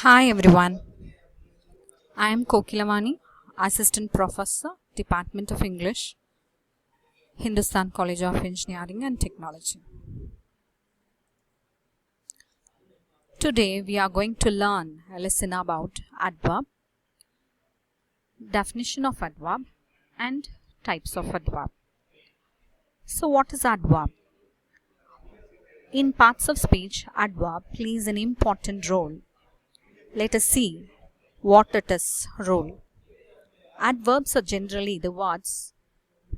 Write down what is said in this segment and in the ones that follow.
Hi everyone, I am Kokilamani, Assistant Professor, Department of English, Hindustan College of Engineering and Technology. Today we are going to learn a lesson about adverb, definition of adverb and types of adverb. So what is adverb? In parts of speech, adverb plays an important role. Let us see what it is role. Adverbs are generally the words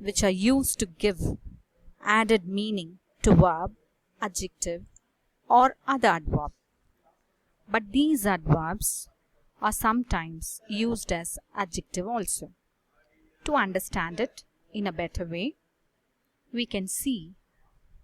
which are used to give added meaning to verb, adjective or other adverb. But these adverbs are sometimes used as adjective also. To understand it in a better way, we can see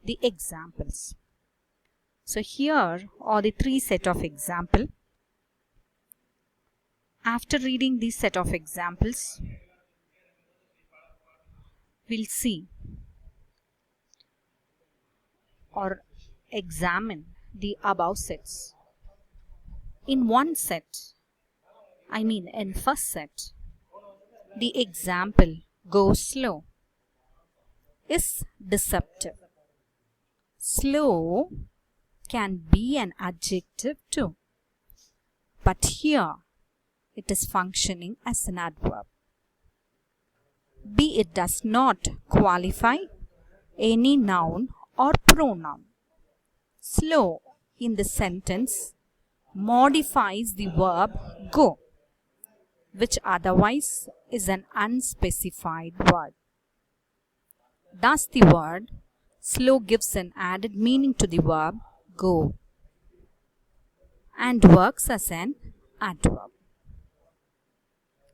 the examples. So here are the three set of examples. After reading this set of examples, we'll see or examine the above sets. In one set, in first set, the example goes slow is deceptive. Slow can be an adjective too, but here it is functioning as an adverb. B, it does not qualify any noun or pronoun. Slow in the sentence modifies the verb go, which otherwise is an unspecified word. Thus the word slow gives an added meaning to the verb go and works as an adverb.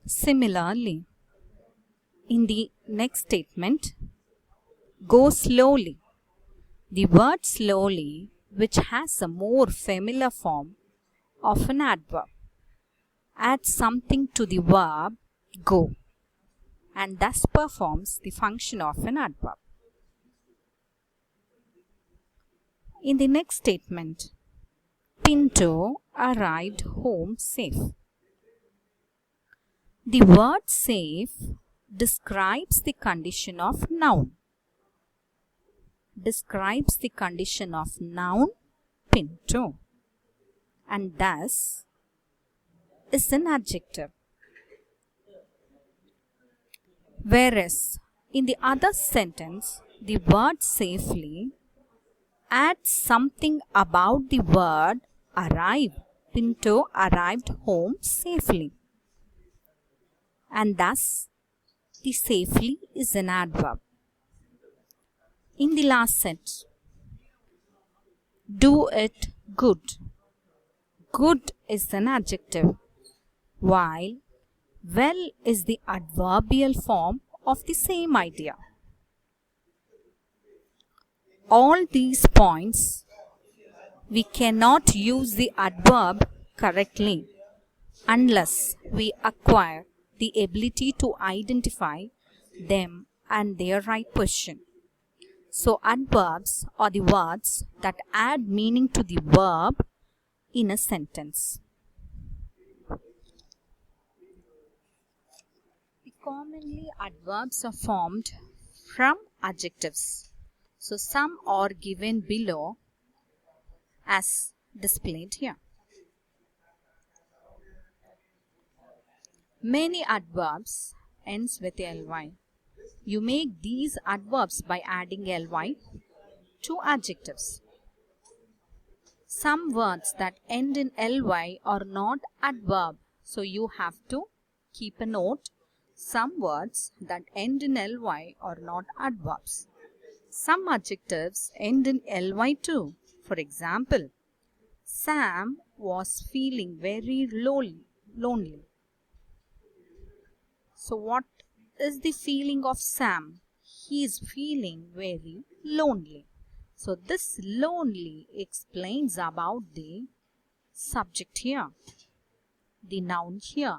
Similarly, in the next statement, go slowly. The word slowly, which has a more familiar form of an adverb, adds something to the verb go and thus performs the function of an adverb. In the next statement, Pinto arrived home safe. The word safe describes the condition of noun. Describes the condition of noun Pinto and thus is an adjective. Whereas in the other sentence, the word safely adds something about the word arrive. Pinto arrived home safely. And thus, the safely is an adverb. In the last set, do it good. Good is an adjective, while well is the adverbial form of the same idea. All these points, we cannot use the adverb correctly unless we acquire the ability to identify them and their right position. So adverbs are the words that add meaning to the verb in a sentence. Commonly, adverbs are formed from adjectives. So some are given below as displayed here. Many adverbs ends with ly. You make these adverbs by adding ly to adjectives. Some words that end in ly are not adverb. So you have to keep a note. Some words that end in ly are not adverbs. Some adjectives end in ly too. For example, Sam was feeling very lonely. So what is the feeling of Sam? He is feeling very lonely. So this lonely explains about the subject here, the noun here.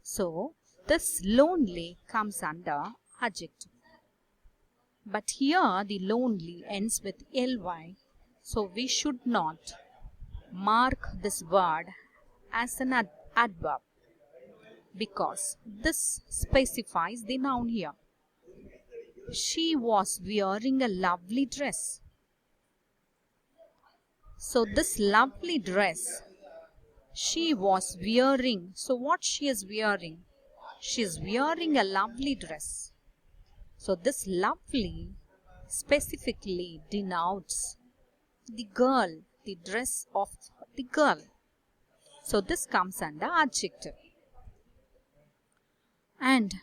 So this lonely comes under adjective. But here the lonely ends with ly. So we should not mark this word as an adverb because this specifies the noun here. She was wearing a lovely dress. So this lovely dress she was wearing. So what she is wearing? She is wearing a lovely dress. So this lovely specifically denotes the girl, the dress of the girl. So this comes under adjective. And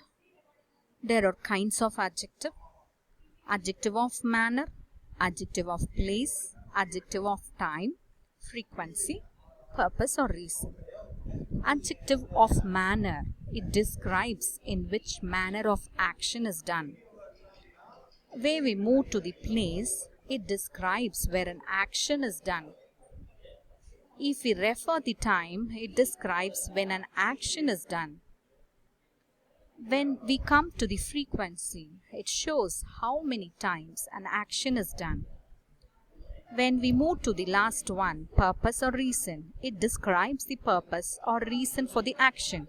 there are kinds of adjective. Adjective of manner, adjective of place, adjective of time, frequency, purpose or reason. Adjective of manner, it describes in which manner of action is done. Where we move to the place, it describes where an action is done. If we refer the time, it describes when an action is done. When we come to the frequency, it shows how many times an action is done. When we move to the last one, purpose or reason, it describes the purpose or reason for the action.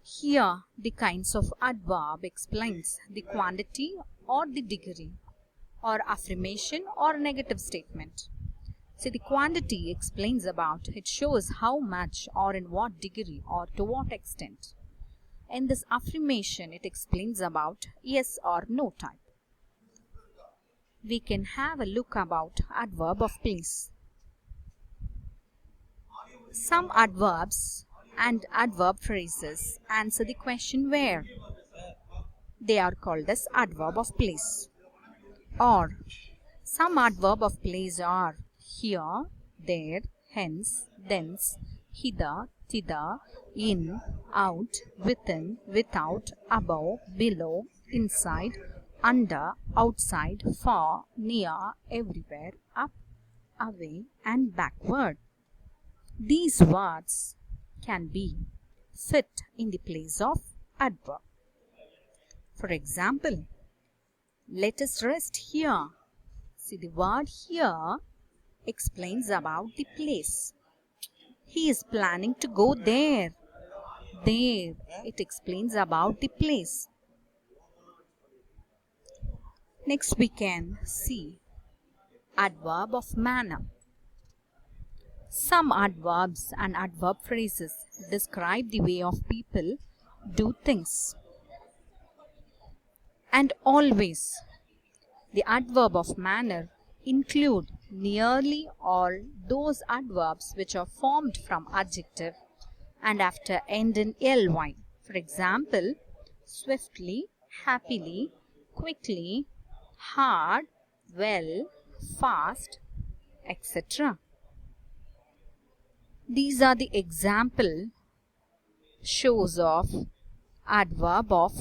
Here, the kinds of adverb explains the quantity or the degree, or affirmation or negative statement. See, the quantity explains about, it shows how much or in what degree or to what extent. In this affirmation, it explains about yes or no type. We can have a look about adverb of place. Some adverbs and adverb phrases answer the question where. They are called as adverb of place. Or some adverb of place are here, there, hence, thence, hither, thither, in, out, within, without, above, below, inside, under, outside, far, near, everywhere, up, away, and backward. These words can be fit in the place of adverb. For example, let us rest here. See, the word here explains about the place. He is planning to go there. There, it explains about the place. Next we can see adverb of manner. Some adverbs and adverb phrases describe the way of people do things. And always, the adverb of manner include nearly all those adverbs which are formed from adjective and after end in ly. For example, swiftly, happily, quickly, hard, well, fast, etc. These are the example shows of adverb of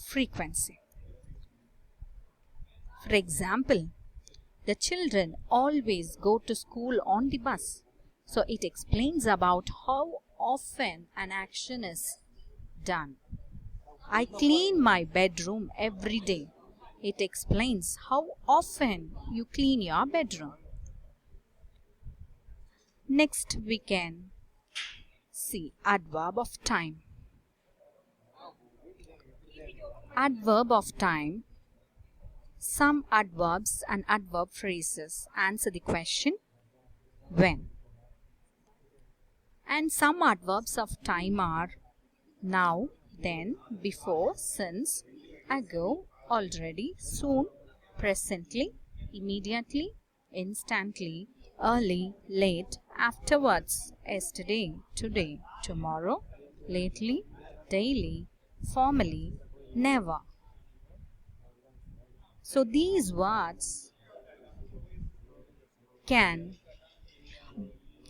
frequency. For example, the children always go to school on the bus. So it explains about how often an action is done. I clean my bedroom every day. It explains how often you clean your bedroom. Next we can see adverb of time. Adverb of time. Some adverbs and adverb phrases answer the question when. And some adverbs of time are now, then, before, since, ago, already, soon, presently, immediately, instantly, early, late, afterwards, yesterday, today, tomorrow, lately, daily, formerly, never. So these words can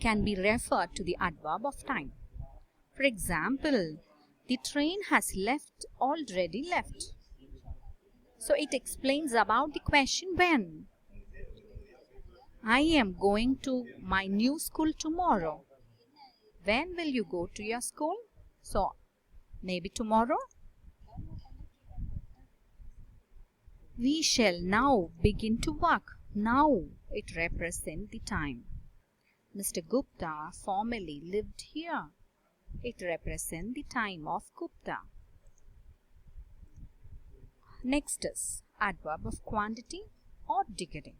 be referred to the adverb of time. For example, the train has already left. So it explains about the question when. I am going to my new school tomorrow. When will you go to your school? So maybe tomorrow. We shall now begin to work. Now it represents the time. Mr. Gupta formerly lived here. It represents the time of Gupta. Next is adverb of quantity or degree.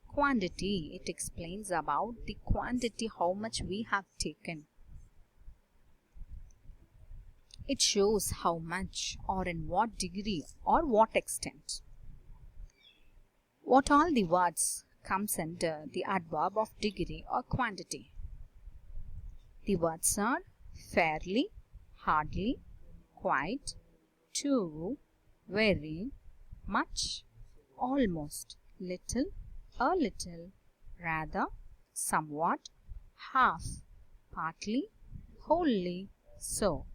Quantity, it explains about the quantity, how much we have taken. It shows how much or in what degree or what extent. What all the words comes under the adverb of degree or quantity? The words are fairly, hardly, quite, too, very, much, almost, little, a little, rather, somewhat, half, partly, wholly, so,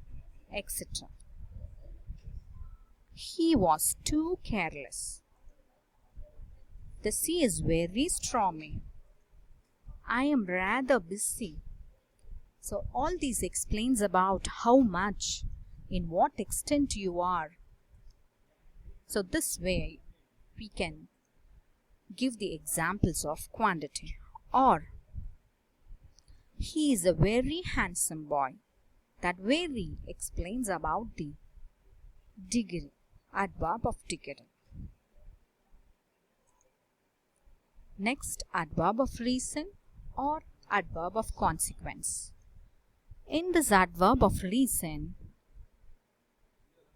etc. He was too careless. The sea is very stormy. I am rather busy. So all these explains about how much, in what extent you are. So this way we can give the examples of quantity. Or, he is a very handsome boy. That very explains about the degree, adverb of degree. Next, adverb of reason or adverb of consequence. In this adverb of reason,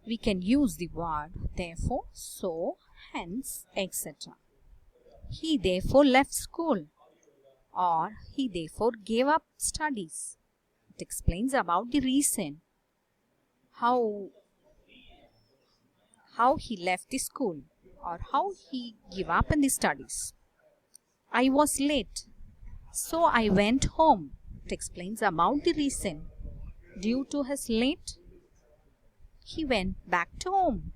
we can use the word therefore, so, hence, etc. He therefore left school, or he therefore gave up studies. It explains about the reason, how he left the school or how he gave up in the studies. I was late, so I went home. It explains about the reason. Due to his late, he went back to home.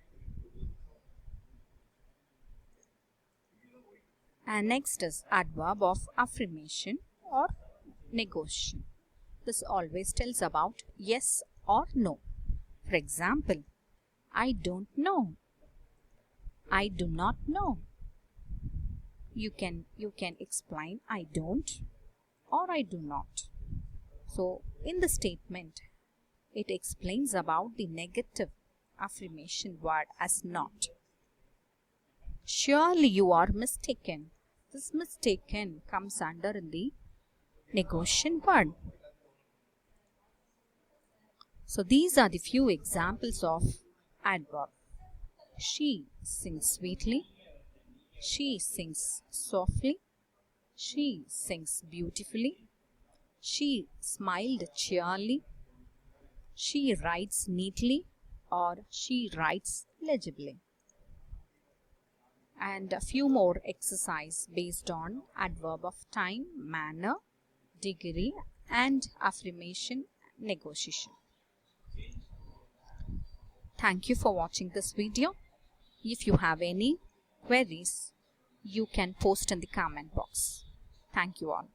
And next is adverb of affirmation or negation. This always tells about yes or no. For example, I don't know. I do not know. You can explain I don't or I do not. So in the statement, it explains about the negative affirmation word as not. Surely you are mistaken. This mistaken comes under the negation word. So these are the few examples of adverb. She sings sweetly. She sings softly. She sings beautifully. She smiled cheerily. She writes neatly, or she writes legibly. And a few more exercise based on adverb of time, manner, degree and affirmation, negotiation. Thank you for watching this video. If you have any queries, you can post in the comment box. Thank you all.